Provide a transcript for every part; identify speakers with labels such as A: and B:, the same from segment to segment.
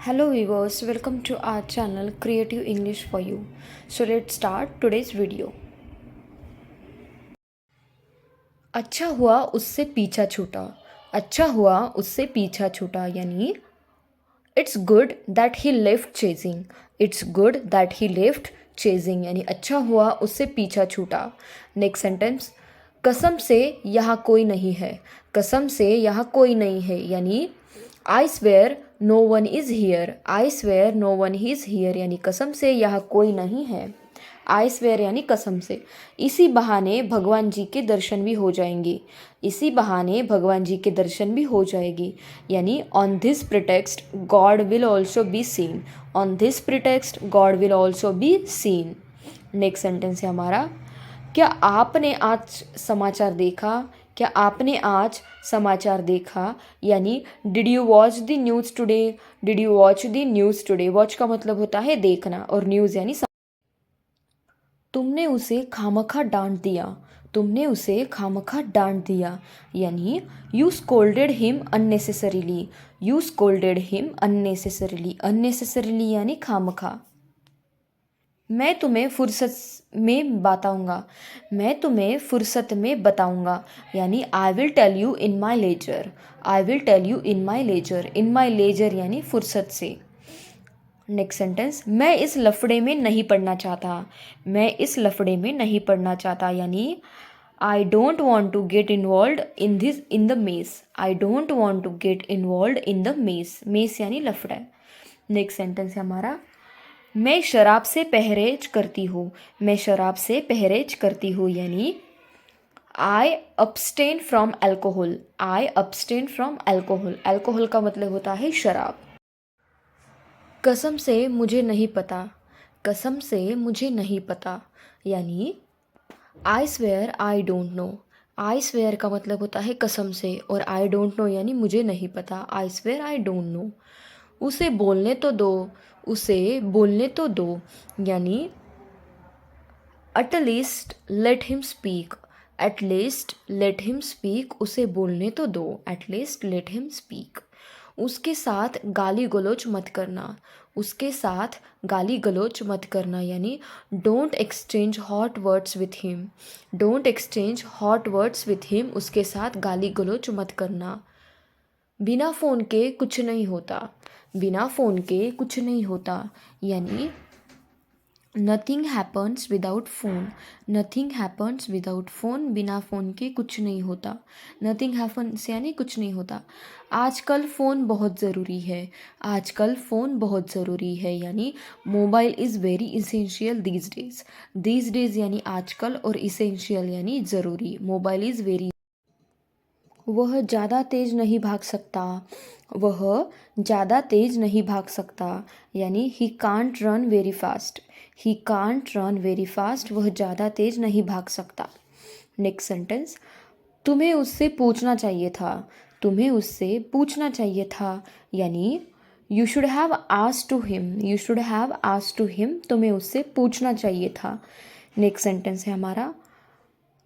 A: Hello viewers, welcome to our channel Creative English for You. So let's start today's video. अच्छा हुआ उससे पीछा छूटा. अच्छा हुआ उससे पीछा छूटा यानी It's good that he left chasing. It's good that he left chasing यानी अच्छा हुआ उससे पीछा छूटा. नेक्स्ट सेंटेंस, कसम से यहाँ कोई नहीं है. कसम से यहाँ कोई नहीं है यानी I swear no one is here. I swear no one is here यानी कसम से यहाँ कोई नहीं है. आई स्वेयर यानी कसम से. इसी बहाने भगवान जी के दर्शन भी हो जाएंगे. इसी बहाने भगवान जी के दर्शन भी हो जाएगी यानी on this pretext God will also be seen. On this pretext God will also be seen. Next sentence है हमारा, क्या आपने आज समाचार देखा. क्या आपने आज समाचार देखा यानी did you watch the news today. Did you watch the news today. Watch का मतलब होता है देखना और न्यूज़ यानी तुमने उसे खामखा डांट दिया. तुमने उसे खामखा डांट दिया यानी you scolded him unnecessarily. You scolded him unnecessarily. Unnecessarily यानी खामखा. मैं तुम्हें फुर्सत में बताऊंगा. मैं तुम्हें फुर्सत में बताऊंगा यानी I will tell you in my leisure. I will tell you in my leisure. In my leisure यानी फुर्सत से. नेक्स्ट सेंटेंस, मैं इस लफड़े में नहीं पढ़ना चाहता. मैं इस लफड़े में नहीं पढ़ना चाहता यानी I don't want to get involve in the mess. I don't want to get involve in the mess. Mess यानी लफड़ा. नेक्स्ट सेंटेंस है हमारा, मैं शराब से परहेज करती हूँ. मैं शराब से परहेज करती हूँ यानी I abstain from alcohol. I abstain from alcohol. Alcohol का मतलब होता है शराब. कसम से मुझे नहीं पता. कसम से मुझे नहीं पता यानी I swear I don't know. I swear का मतलब होता है कसम से और आई डोंट नो यानी मुझे नहीं पता. I swear I don't know. उसे बोलने तो दो. उसे बोलने तो दो यानी at least let him speak. At least let him speak. उसे बोलने तो दो. At least let him speak. उसके साथ गाली गलौज मत करना. उसके साथ गाली गलौज मत करना यानी don't exchange hot words with him. Don't exchange hot words with him. उसके साथ गाली गलौज मत करना. बिना फ़ोन के कुछ नहीं होता. बिना फ़ोन के कुछ नहीं होता यानी nothing happens without phone. Nothing happens without phone. बिना फ़ोन के कुछ नहीं होता. नथिंग हैपन्स यानी कुछ नहीं होता. आजकल फ़ोन बहुत ज़रूरी है. आजकल फ़ोन बहुत ज़रूरी है यानी mobile is very essential these days. These days यानी आजकल और इसेंशियल यानी ज़रूरी. Mobile is very. वह ज़्यादा तेज़ नहीं भाग सकता. वह ज़्यादा तेज़ नहीं भाग सकता यानी he can't run very fast. He can't run very fast. वह ज़्यादा तेज़ नहीं भाग सकता. नेक्स्ट सेंटेंस, तुम्हें उससे पूछना चाहिए था. तुम्हें उससे पूछना चाहिए था यानी you should have asked to him. You should have asked to him. तुम्हें उससे पूछना चाहिए था. नेक्स्ट सेंटेंस है हमारा,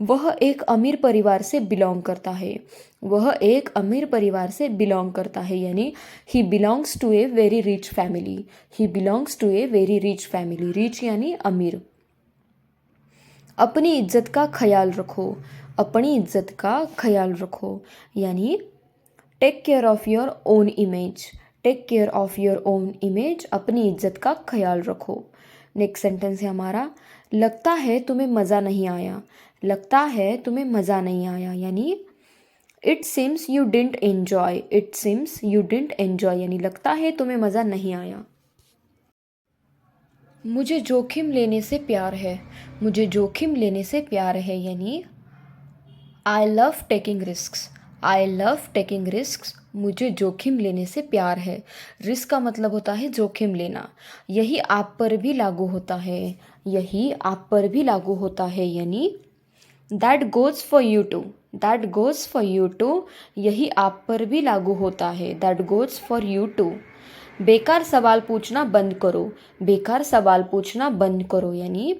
A: वह एक अमीर परिवार से बिलोंग करता है. वह एक अमीर परिवार से बिलोंग करता है यानी he belongs to a very rich family. He belongs to a very rich family. Rich यानी अमीर. अपनी इज्जत का ख्याल रखो. अपनी इज्जत का ख्याल रखो यानी take care of your own image. Take care of your own image. अपनी इज्जत का ख्याल रखो. नेक्स्ट सेंटेंस है हमारा, लगता है तुम्हें मज़ा नहीं आया. लगता है तुम्हें मज़ा नहीं आया यानी it seems you didn't enjoy. It seems you didn't enjoy यानी लगता है तुम्हें मज़ा नहीं आया. मुझे जोखिम लेने से प्यार है. मुझे जोखिम लेने से प्यार है यानी I love taking risks. I love taking risks. मुझे जोखिम लेने से प्यार है. रिस्क का मतलब होता है जोखिम लेना. यही आप पर भी लागू होता है. यही आप पर भी लागू होता है यानी that goes for you too. That goes for you too. यही आप पर भी लागू होता है. That goes for you too. बेकार सवाल पूछना बंद करो. बेकार सवाल पूछना बंद करो यानी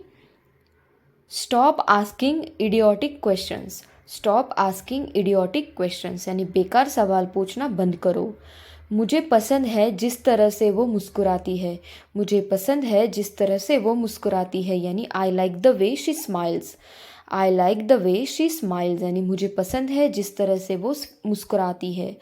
A: stop asking idiotic questions. Stop asking idiotic questions यानी बेकार सवाल पूछना बंद करो. मुझे पसंद है जिस तरह से वो मुस्कुराती है। मुझे पसंद है जिस तरह से वो मुस्कुराती है यानी I like the way she smiles. I like the way she smiles यानी मुझे पसंद है जिस तरह से वो मुस्कुराती है।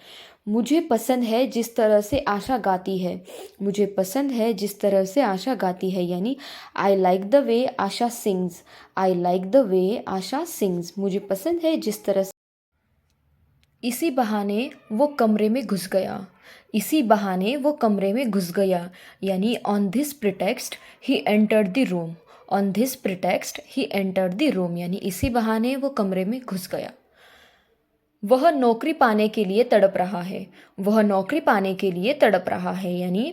A: मुझे पसंद है जिस तरह से आशा गाती है। मुझे पसंद है जिस तरह से आशा गाती है यानी I like the way Asha sings. I like the way Asha sings मुझे पसंद है जिस तरह से। इसी बहाने वो कमरे में घुस गया। इसी बहाने वो कमरे में घुस गया यानी on this pretext he entered the room. On this pretext he entered the room यानी इसी बहाने वो कमरे में घुस गया। वह नौकरी पाने के लिए तड़प रहा है। वह नौकरी पाने के लिए तड़प रहा है यानी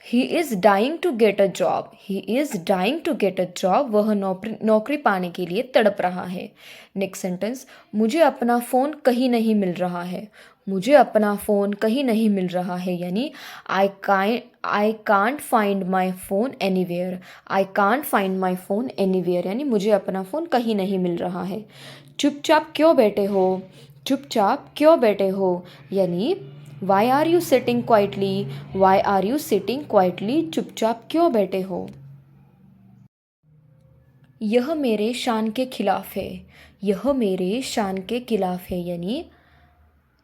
A: he is dying to get a job. He is dying to get a job वह नौकरी पाने के लिए तड़प रहा है। नेक्स्ट सेंटेंस, मुझे अपना फ़ोन कहीं नहीं मिल रहा है। मुझे अपना फ़ोन कहीं नहीं मिल रहा है यानी I can't find my phone anywhere. I can't find my phone anywhere यानी मुझे अपना फ़ोन कहीं नहीं मिल रहा है। चुपचाप क्यों बैठे हो। चुपचाप क्यों बैठे हो यानी why are you sitting quietly. Why are you sitting quietly चुपचाप क्यों बैठे हो। यह मेरे शान के खिलाफ है। यह मेरे शान के खिलाफ है यानी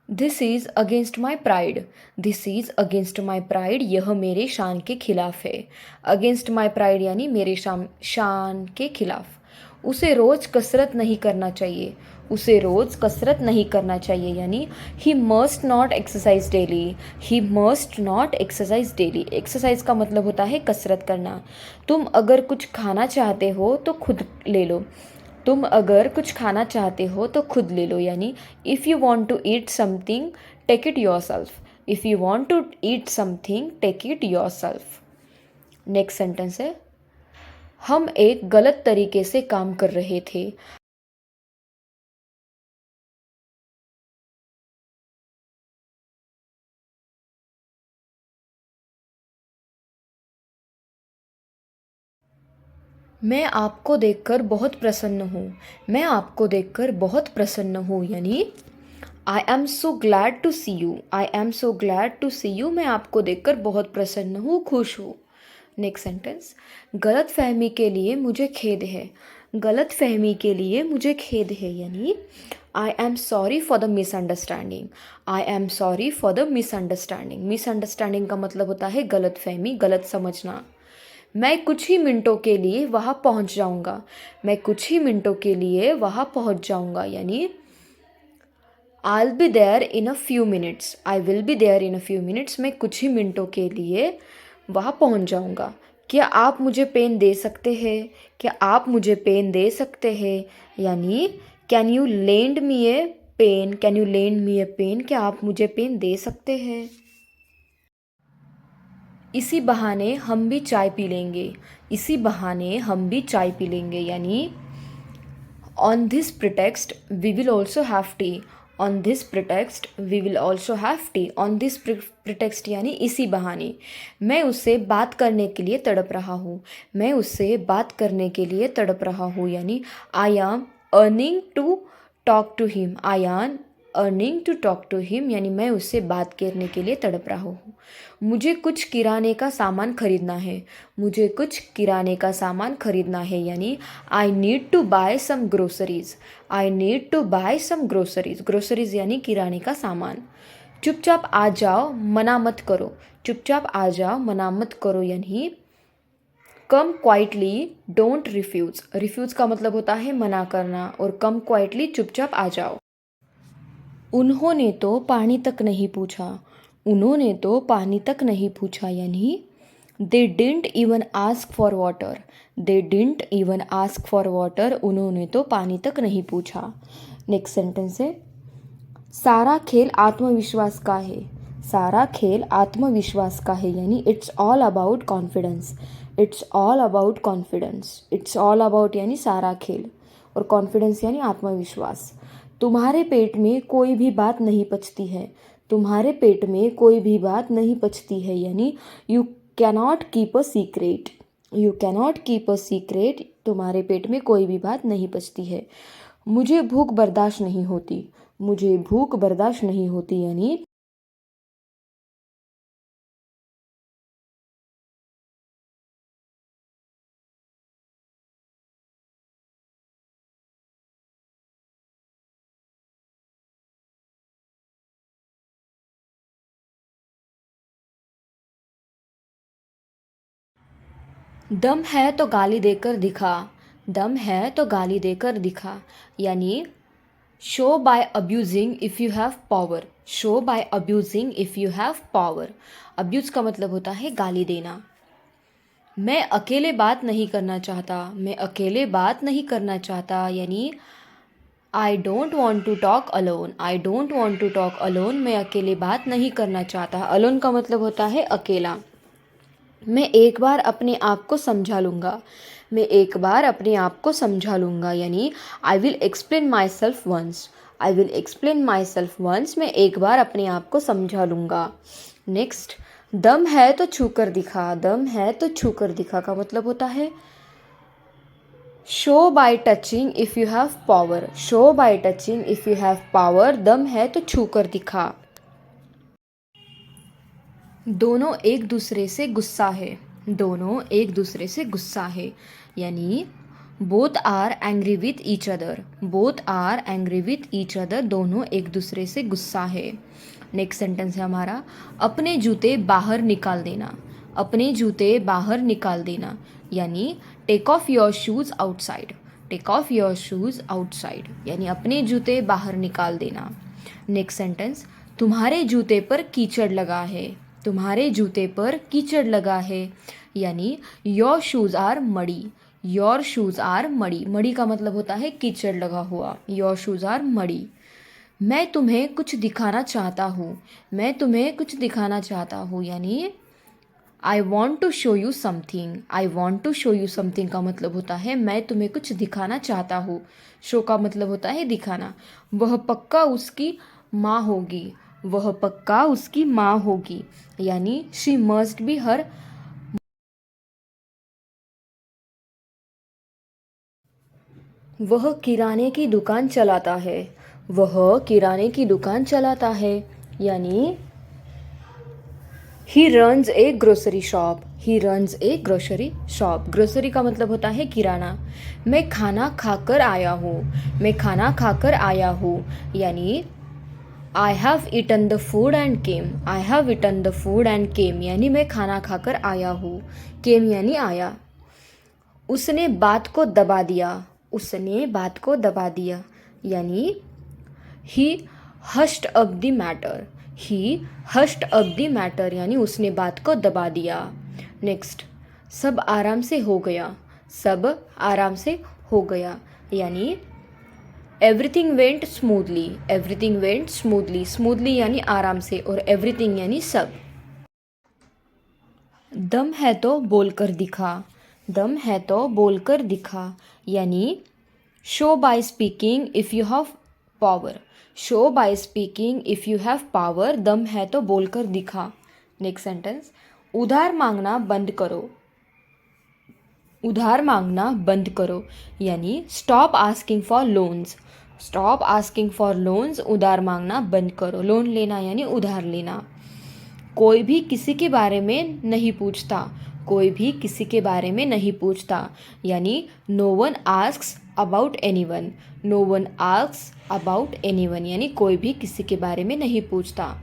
A: this is against my pride. This is against my pride यह मेरे शान के खिलाफ है। अगेंस्ट माई प्राइड यानी मेरे शान के खिलाफ। उसे रोज़ कसरत नहीं करना चाहिए। उसे रोज़ कसरत नहीं करना चाहिए यानी he must not exercise daily. He must not exercise daily. Exercise का मतलब होता है कसरत करना। तुम अगर कुछ खाना चाहते हो तो खुद ले लो। तुम अगर कुछ खाना चाहते हो तो खुद ले लो यानी if you want to eat something take it yourself. If you want to eat something take it yourself. Next sentence है, हम एक गलत तरीके से काम कर रहे थे। मैं आपको देखकर बहुत प्रसन्न हूँ। मैं आपको देखकर बहुत प्रसन्न हूँ यानी I am so glad to see you. I am so glad to see you मैं आपको देखकर बहुत प्रसन्न हूँ, खुश हूँ। नेक्स्ट सेंटेंस, गलत फहमी के लिए मुझे खेद है। गलत फहमी के लिए मुझे खेद है यानी I am sorry for the misunderstanding. I am sorry for the misunderstanding. Misunderstanding का मतलब होता है गलत फहमी, गलत समझना। मैं कुछ ही मिनटों के लिए वहाँ पहुँच जाऊँगा। मैं कुछ ही मिनटों के लिए वहाँ पहुँच जाऊँगा यानी I will be there in a few minutes. I will be there in a few minutes मैं कुछ ही मिनटों के लिए वहाँ पहुँच जाऊँगा। क्या आप मुझे पेन दे सकते हैं। क्या आप मुझे पेन दे सकते हैं यानी can you lend me a pen. Can you lend me a pen क्या आप मुझे पेन दे सकते हैं। इसी बहाने हम भी चाय पी लेंगे। इसी बहाने हम भी चाय पी लेंगे यानी on this pretext we will also have tea. On this pretext we will also have tea. On this pretext यानी इसी बहाने। मैं उससे बात करने के लिए तड़प रहा हूँ। मैं उससे बात करने के लिए तड़प रहा हूँ यानी I am earning to talk to him. I am earning to talk to him यानी मैं उससे बात करने के लिए तड़प रहा हूँ। मुझे कुछ किराने का सामान खरीदना है। मुझे कुछ किराने का सामान खरीदना है यानी I need to buy some groceries. I need to buy some groceries. Groceries यानी किराने का सामान। चुपचाप आ जाओ, मना मत करो। चुपचाप आ जाओ, मना मत करो यानी कम क्वाइटली डोंट रिफ्यूज़। रिफ्यूज़ का मतलब होता है मना करना और कम क्वाइटली चुपचाप आ जाओ। उन्होंने तो पानी तक नहीं पूछा। उन्होंने तो पानी तक नहीं पूछा यानी they didn't even ask for water. They didn't even ask for water उन्होंने तो पानी तक नहीं पूछा। नेक्स्ट सेंटेंस है, सारा खेल आत्मविश्वास का है। सारा खेल आत्मविश्वास का है यानी it's all about confidence. It's all about confidence. It's all about यानी सारा खेल और कॉन्फिडेंस यानी आत्मविश्वास। तुम्हारे पेट में कोई भी बात नहीं पचती है। तुम्हारे पेट में कोई भी बात नहीं पचती है यानी you cannot keep a secret. You cannot keep a secret तुम्हारे पेट में कोई भी बात नहीं पचती है। मुझे भूख बर्दाश्त नहीं होती। मुझे भूख बर्दाश्त नहीं होती यानी दम है तो गाली देकर दिखा, दम है तो गाली देकर दिखा, यानी show by abusing if you have power, show by abusing if you have power. Abuse का मतलब होता है गाली देना। मैं अकेले बात नहीं करना चाहता, मैं अकेले बात नहीं करना चाहता, यानी I don't want to talk alone, I don't want to talk alone, मैं अकेले बात नहीं करना चाहता। अलोन का मतलब होता है अकेला। मैं एक बार अपने आप को समझा लूँगा, मैं एक बार अपने आप को समझा लूँगा, यानी I will explain myself once, I will explain myself once, मैं एक बार अपने आप को समझा लूँगा। नेक्स्ट, दम है तो छू कर दिखा, दम है तो छू कर दिखा का मतलब होता है show by touching if you have power, show bye touching if you have power, दम है तो छू कर दिखा। दोनों एक दूसरे से गुस्सा है, दोनों एक दूसरे से गुस्सा है, यानी both are angry with each other, both are angry with each other, दोनों एक दूसरे से गुस्सा है। नेक्स्ट सेंटेंस है हमारा अपने जूते बाहर निकाल देना, अपने जूते बाहर निकाल देना, यानी take off your shoes outside, take off your shoes outside, यानी अपने जूते बाहर निकाल देना। नेक्स्ट सेंटेंस तुम्हारे जूते पर कीचड़ लगा है, तुम्हारे जूते पर कीचड़ लगा है, यानी योर शूज़ आर मड़ी, योर शूज़ आर मड़ी, मड़ी का मतलब होता है कीचड़ लगा हुआ, योर शूज़ आर मड़ी। मैं तुम्हें कुछ दिखाना चाहता हूँ, मैं तुम्हें कुछ दिखाना चाहता हूँ, यानी I want to show you something, I want to show you something का मतलब होता है मैं तुम्हें कुछ दिखाना चाहता हूँ। शो का मतलब होता है दिखाना। वह पक्का उसकी माँ होगी, वह पक्का उसकी माँ होगी, यानी शी मस्ट बी हर। वह किराने की दुकान चलाता है, वह किराने की दुकान चलाता है, यानी he runs A grocery shop, he runs A grocery shop. Grocery का मतलब होता है किराना। मैं खाना खाकर आया हूँ, मैं खाना खाकर आया हूँ, यानी I have eaten the food and came, I have eaten the food and came, यानी मैं खाना खाकर आया हूँ, केम यानी आया। उसने बात को दबा दिया, उसने बात को दबा दिया, यानी he hushed up the matter, he hushed up the matter, यानी उसने बात को दबा दिया। नेक्स्ट, सब आराम से हो गया, सब आराम से हो गया, यानी everything went smoothly, everything went smoothly, smoothly यानी आराम से और एवरीथिंग यानी सब। दम है तो बोलकर दिखा, दम है तो बोलकर दिखा, यानी show by speaking if you have power, show by speaking if you have power, दम है तो बोलकर दिखा। नेक्स्ट सेंटेंस, उधार मांगना बंद करो, उधार मांगना बंद करो, यानी stop asking for loans, stop asking for loans, उधार मांगना बंद करो। लोन लेना यानी उधार लेना। कोई भी किसी के बारे में नहीं पूछता, कोई भी किसी के बारे में नहीं पूछता, यानी no one asks about anyone, no one asks about anyone, यानी कोई भी किसी के बारे में नहीं पूछता।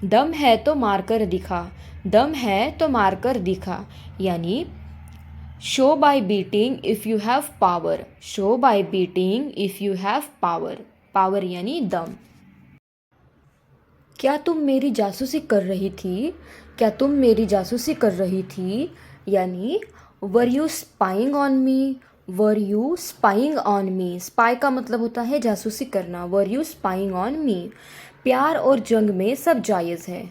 A: दम है तो मारकर दिखा, दम है तो मारकर दिखा, यानी show bye beating if you have power, show bye beating if you have power, power यानी दम। क्या तुम मेरी जासूसी कर रही थी, क्या तुम मेरी जासूसी कर रही थी, यानी were you spying on me, were you spying on me. Spy का मतलब होता है जासूसी करना। Were you spying on me. प्यार और जंग में सब जायज़ है,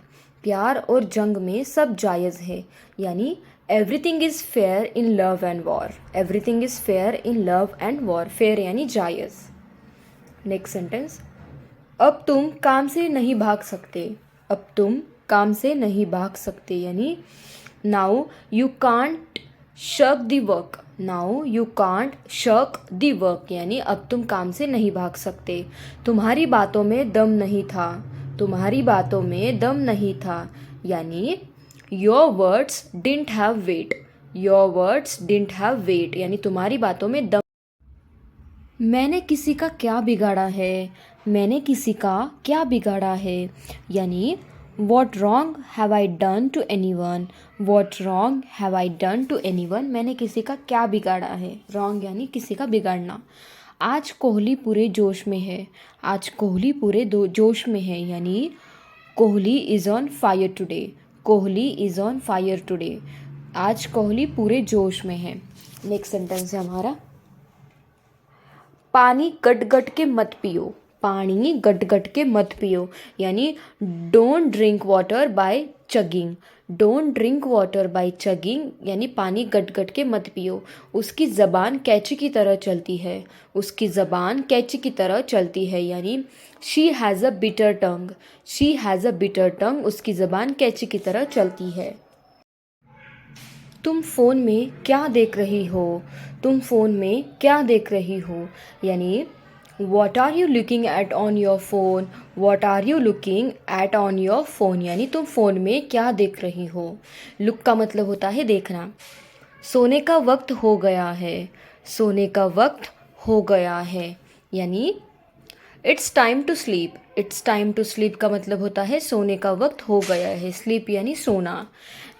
A: प्यार और जंग में सब जायज़ है, यानी everything is fair in love and war, everything is fair in love and war, fair यानी जायज़। नेक्स्ट सेंटेंस, अब तुम काम से नहीं भाग सकते, अब तुम काम से नहीं भाग सकते, यानी नाउ यू कांट शक the work, now you can't शक द वर्क, यानी अब तुम काम से नहीं भाग सकते। तुम्हारी बातों में दम नहीं था, तुम्हारी बातों में दम नहीं था, यानी your words didn't have weight, your words didn't have weight, यानी तुम्हारी बातों में दम। मैंने किसी का क्या बिगाड़ा है, मैंने किसी का क्या बिगाड़ा है, यानी what wrong have I done to anyone, what wrong have I done to anyone, मैंने किसी का क्या बिगाड़ा है, रॉन्ग यानी किसी का बिगाड़ना। आज कोहली पूरे जोश में है, आज कोहली पूरे जोश में है यानी Kohli is on fire today, Kohli is on fire today, आज कोहली पूरे जोश में है। नेक्स्ट सेंटेंस है हमारा, पानी गट गट के मत पियो, पानी गट गट के मत पियो यानी don't drink water bye chugging, don't drink water bye chugging यानी पानी गट गट के मत पियो। उसकी ज़बान कैची की तरह चलती है, उसकी ज़बान कैची की तरह चलती है यानी she has a bitter tongue, she has a bitter tongue, उसकी ज़बान कैची की तरह चलती है। तुम फ़ोन में क्या देख रही हो, तुम फ़ोन में क्या देख रही हो यानी what are you looking at on your phone, what are you looking at on your phone यानी तुम फ़ोन में क्या देख रही हो। लुक का मतलब होता है देखना। सोने का वक्त हो गया है, सोने का वक्त हो गया है यानी it's time to sleep, it's time to sleep का मतलब होता है सोने का वक्त हो गया है, स्लीप यानी सोना।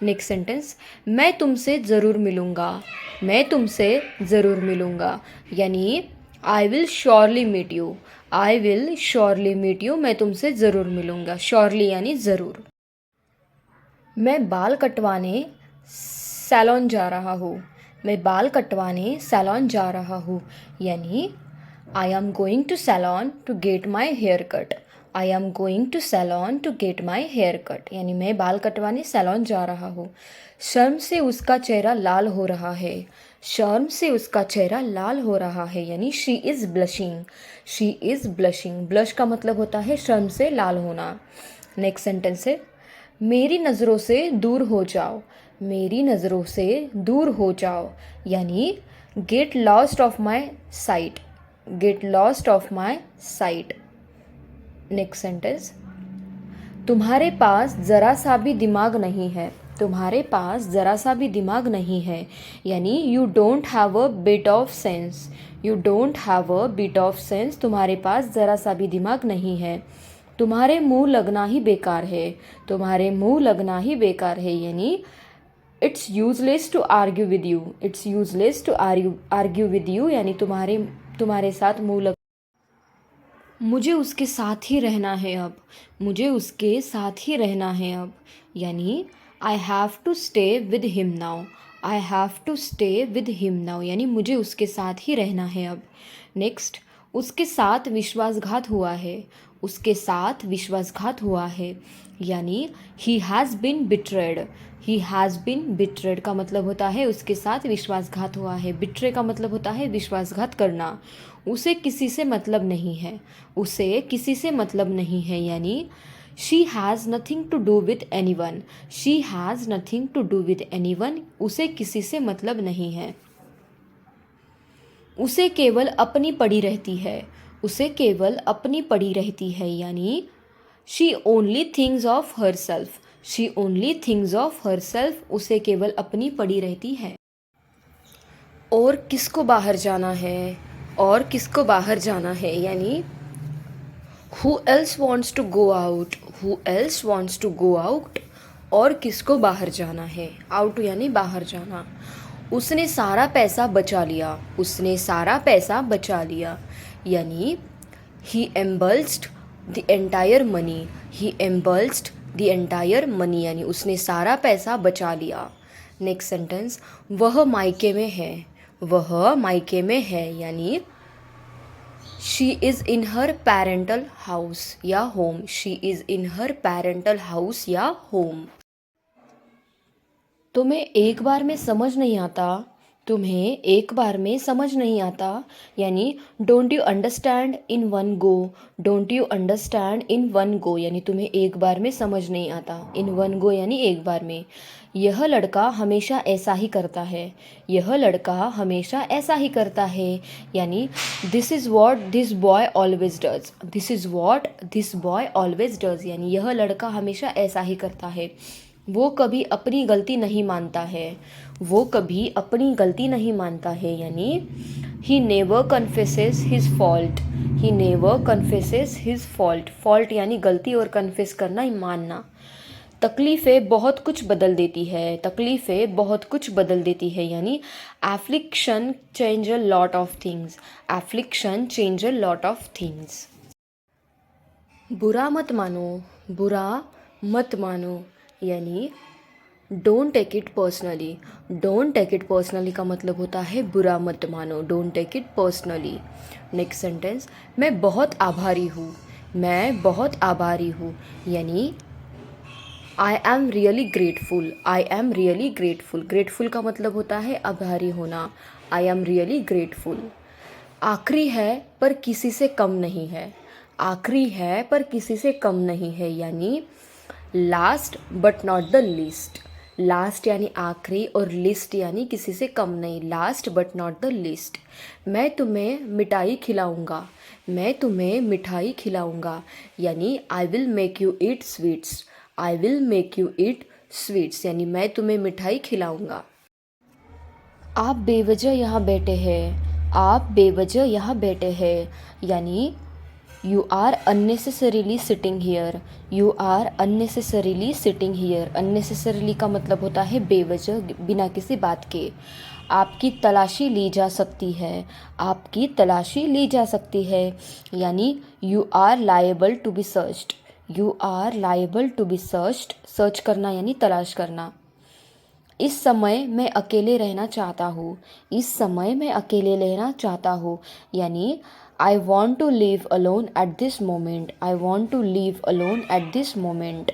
A: नेक्स्ट सेंटेंस, मैं तुमसे ज़रूर मिलूँगा, मैं तुमसे ज़रूर मिलूँगा यानी I will surely meet you, I will surely meet you, मैं तुमसे ज़रूर मिलूँगा, श्योरली यानी ज़रूर। मैं बाल कटवाने सैलून जा रहा हूँ, मैं बाल कटवाने सैलून जा रहा हूँ यानी I am going to salon to get my haircut, I am going to salon to get my haircut यानी मैं बाल कटवाने सैलून जा रहा हूँ। शर्म से उसका चेहरा लाल हो रहा है, शर्म से उसका चेहरा लाल हो रहा है यानी she is blushing, she is blushing, blush का मतलब होता है शर्म से लाल होना। नेक्स्ट सेंटेंस है, मेरी नज़रों से दूर हो जाओ, मेरी नज़रों से दूर हो जाओ यानी get lost of my site, get lost of my site. Next sentence, तुम्हारे पास ज़रा सा भी दिमाग नहीं है, तुम्हारे पास ज़रा सा भी दिमाग नहीं है यानी you don't have a bit of sense, you don't have a bit of sense, तुम्हारे पास ज़रा सा भी दिमाग नहीं है। तुम्हारे मुंह लगना ही बेकार है, तुम्हारे मुंह लगना ही बेकार है यानी it's useless to argue with you, it's useless to argue with you यानी तुम्हारे साथ मुंह लग। मुझे उसके साथ ही रहना है अब, मुझे उसके साथ ही रहना है अब यानी I have to stay with him now, I have to stay with him now यानी मुझे उसके साथ ही रहना है अब। नेक्स्ट, उसके साथ विश्वासघात हुआ है, उसके साथ विश्वासघात हुआ है यानी he has been betrayed, he has been betrayed का मतलब होता है उसके साथ विश्वासघात हुआ है, बिट्रे का मतलब होता है विश्वासघात करना। उसे किसी से मतलब नहीं है, उसे किसी से मतलब नहीं है यानी she has nothing to do with anyone, she has nothing to do with anyone, उसे किसी से मतलब नहीं है। उसे केवल अपनी पड़ी रहती है, उसे केवल अपनी पड़ी रहती है यानी she only things of her self, she only things of her self, उसे केवल अपनी पड़ी रहती है। और किसको बाहर जाना है, और किसको बाहर जाना है यानी who else wants to go out, who else wants to go out, और किसको बाहर जाना है, आउट यानी बाहर जाना। उसने सारा पैसा बचा लिया, उसने सारा पैसा बचा लिया यानी he embezzled the entire money, he embezzled the entire money यानी उसने सारा पैसा बचा लिया। नेक्स्ट सेंटेंस, वह मायके में है, वह मायके में है यानी she is in her parental house या home, she is in her parental house या होम। तुम्हें एक बार में समझ नहीं आता, तुम्हें एक बार में समझ नहीं आता यानी don't you understand in one go, don't you understand in one go यानी तुम्हें एक बार में समझ नहीं आता, इन वन गो यानी एक बार में। यह लड़का हमेशा ऐसा ही करता है, यह लड़का हमेशा ऐसा ही करता है यानी this is what this boy always does, this is what this boy always does यानी यह लड़का हमेशा ऐसा ही करता है। वो कभी अपनी गलती नहीं मानता है, वो कभी अपनी गलती नहीं मानता है, यानी he never confesses his fault, he never confesses his fault, fault यानी गलती और कन्फेस करना, मानना। तकलीफ़ें बहुत कुछ बदल देती है, तकलीफ़ें बहुत कुछ बदल देती है, यानी affliction change a lot of things, affliction change a lot of things. बुरा मत मानो, बुरा मत मानो, यानी don't take it personally, don't take it personally का मतलब होता है बुरा मत मानो, don't take it personally. Next sentence, मैं बहुत आभारी हूँ, मैं बहुत आभारी हूँ, यानी I am really grateful, I am really grateful, grateful का मतलब होता है आभारी होना, आई एम रियली ग्रेटफुल। आखिरी है पर किसी से कम नहीं है, आखिरी है पर किसी से कम नहीं है, यानी last but not the least, last यानी आखिरी और लिस्ट यानी किसी से कम नहीं, last but not the list. मैं तुम्हें मिठाई खिलाऊंगा, मैं तुम्हें मिठाई खिलाऊंगा, यानी I will make you eat sweets, I will make you eat sweets, यानी मैं तुम्हें मिठाई खिलाऊंगा। आप बेवजह यहाँ बैठे हैं, आप बेवजह यहाँ बैठे हैं, यानी you are unnecessarily sitting here, you are unnecessarily sitting here, unnecessarily का मतलब होता है बेवजह, बिना किसी बात के। आपकी तलाशी ली जा सकती है, आपकी तलाशी ली जा सकती है, यानी you are liable to be searched, you are liable to be searched, search करना यानी तलाश करना। इस समय मैं अकेले रहना चाहता हूँ, इस समय मैं अकेले रहना चाहता हूँ, यानी I want to live alone at this moment, I want to live alone at this moment.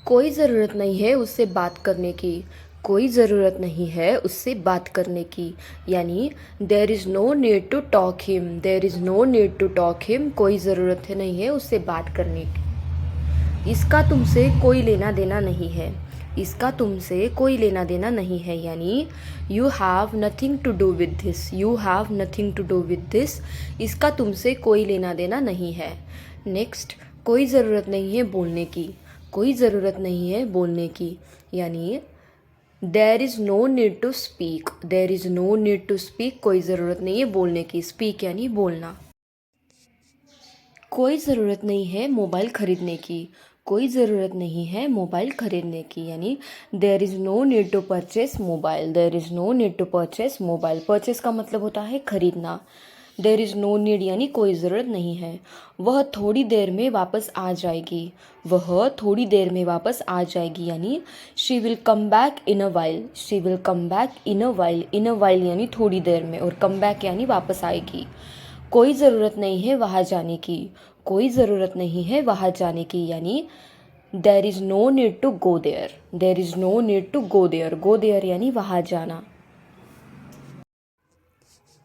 A: कोई ज़रूरत नहीं है उससे बात करने की, कोई ज़रूरत नहीं है उससे बात करने की, यानी there is no need to talk him, there is no need to talk him, कोई ज़रूरत नहीं है उससे बात करने की। इसका तुमसे कोई लेना देना नहीं है, इसका तुमसे कोई लेना देना नहीं है, यानी you have nothing to do with this, you have nothing to do with this, इसका तुमसे कोई लेना देना नहीं है। नेक्स्ट, कोई ज़रूरत नहीं है बोलने की, कोई ज़रूरत नहीं है बोलने की, यानी there is no need to speak, there is no need to speak, कोई ज़रूरत नहीं है बोलने की, स्पीक यानी बोलना। कोई ज़रूरत नहीं है मोबाइल ख़रीदने की, कोई ज़रूरत नहीं है मोबाइल ख़रीदने की, यानी there is no need to purchase mobile, there is no need to purchase mobile, purchase का मतलब होता है ख़रीदना। देर इज़ नो नीड यानी कोई ज़रूरत नहीं है। वह थोड़ी देर में वापस आ जाएगी, वह थोड़ी देर में वापस आ जाएगी, यानी she will come back in a while, she will come back in a while, in a while यानी थोड़ी देर में, और कम बैक यानी वापस आएगी। कोई ज़रूरत नहीं है वहाँ जाने की, कोई ज़रूरत नहीं है वहाँ जाने की, यानी there is no need to go there, there is no need to go there, go there यानी वहाँ जाना।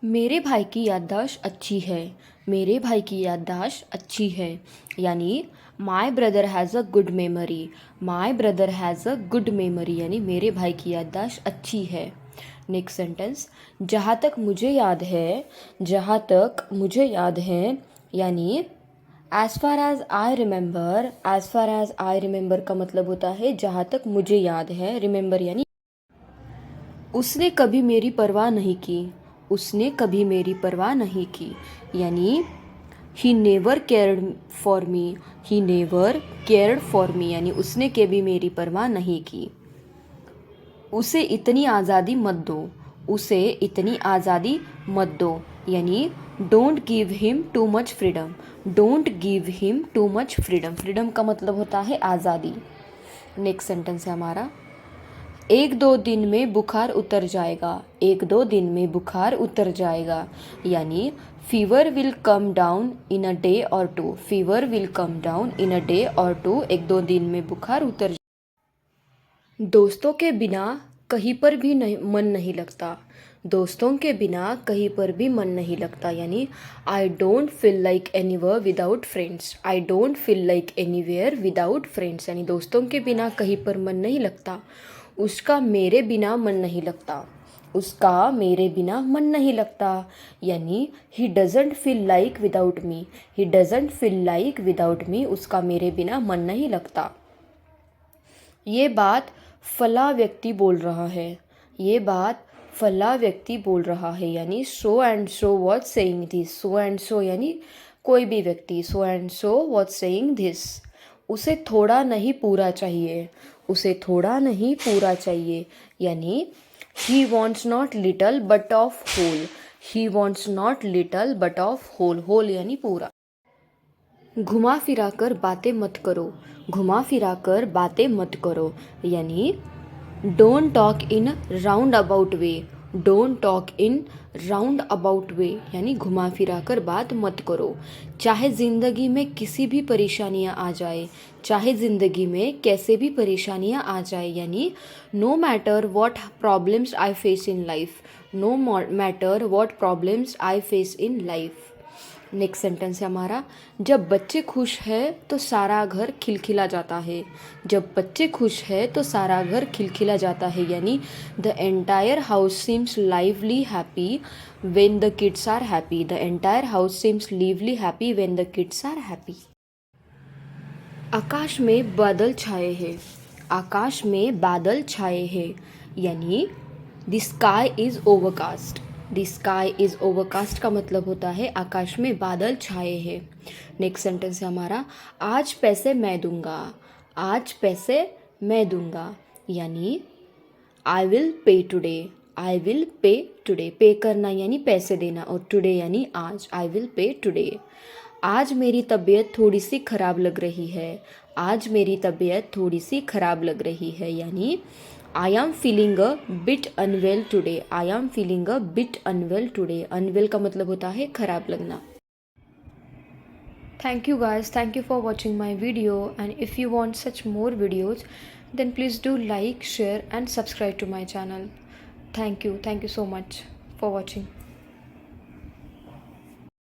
A: मेरे भाई की याददाश्त अच्छी है, मेरे भाई की याददाश्त अच्छी है, यानी my brother has a good memory, my brother has a good memory, यानी मेरे भाई की याददाश्त अच्छी है। नेक्स्ट सेंटेंस, जहाँ तक मुझे याद है, जहाँ तक मुझे याद है, यानी as far as I remember, as far as I remember का मतलब होता है जहाँ तक मुझे याद है, रिमेंबर यानी। उसने कभी मेरी परवाह नहीं की, उसने कभी मेरी परवाह नहीं की, यानी he never cared for me, he never cared for me, यानी उसने कभी मेरी परवाह नहीं की। उसे इतनी आज़ादी मत दो, उसे इतनी आज़ादी मत दो, यानी don't give him too much freedom, don't give him too much freedom, freedom का मतलब होता है आज़ादी। नेक्स्ट सेंटेंस है हमारा, एक दो दिन में बुखार उतर जाएगा, एक दो दिन में बुखार उतर जाएगा, यानी fever will come down in a day or two, fever will come down in a day or two, एक दो दिन में बुखार उतर। दोस्तों के बिना कहीं पर भी नहीं मन नहीं लगता, दोस्तों के बिना कहीं पर भी मन नहीं लगता, यानी I don't feel like anywhere without friends, I don't feel like anywhere without friends, यानी दोस्तों के बिना कहीं पर मन नहीं लगता, उसका मेरे बिना मन नहीं लगता, उसका मेरे बिना मन नहीं लगता, यानी he doesn't feel like without me, he doesn't feel like without me, उसका मेरे बिना मन नहीं लगता। ये बात फला व्यक्ति बोल रहा है, ये बात फला व्यक्ति बोल रहा है, यानी so and so was saying this, so and so यानी कोई भी व्यक्ति, so and so was saying this. उसे थोड़ा नहीं पूरा चाहिए, उसे थोड़ा नहीं पूरा चाहिए, यानी he wants not little but of whole, he wants not little but of whole, whole यानी पूरा। घुमा फिरा कर बातें मत करो, घुमा फिरा कर बातें मत करो, यानी don't talk in round about way, don't talk in round about way, यानी घुमा फिरा कर बात मत करो। चाहे ज़िंदगी में किसी भी परेशानियाँ आ जाए, चाहे ज़िंदगी में कैसे भी परेशानियाँ आ जाए, यानी no matter what problems I face in life, no matter what problems I face in life. Next sentence है हमारा, जब बच्चे खुश है तो सारा घर खिलखिला जाता है, जब बच्चे खुश है तो सारा घर खिलखिला जाता है, यानी the entire house seems lively happy when the kids are happy, the entire house seems lively happy when the kids are happy. आकाश में बादल छाए हैं, आकाश में बादल छाए हैं, यानी the sky is overcast, the sky is overcast का मतलब होता है आकाश में बादल छाए हैं। नेक्स्ट सेंटेंस है हमारा, आज पैसे मैं दूंगा, आज पैसे मैं दूंगा, यानी I will pay today, I will pay today, पे करना यानी पैसे देना, और टुडे यानी आज, आई विल पे टुडे। आज मेरी तबीयत थोड़ी सी ख़राब लग रही है, आज मेरी तबीयत थोड़ी सी ख़राब लग रही है, यानी I am feeling a bit unwell today, I am feeling a bit unwell today, unwell का मतलब होता है ख़राब लगना। Thank you guys, thank you for watching my video, and if you want such more videos then please do like, share and subscribe to my channel. Thank you so much for watching.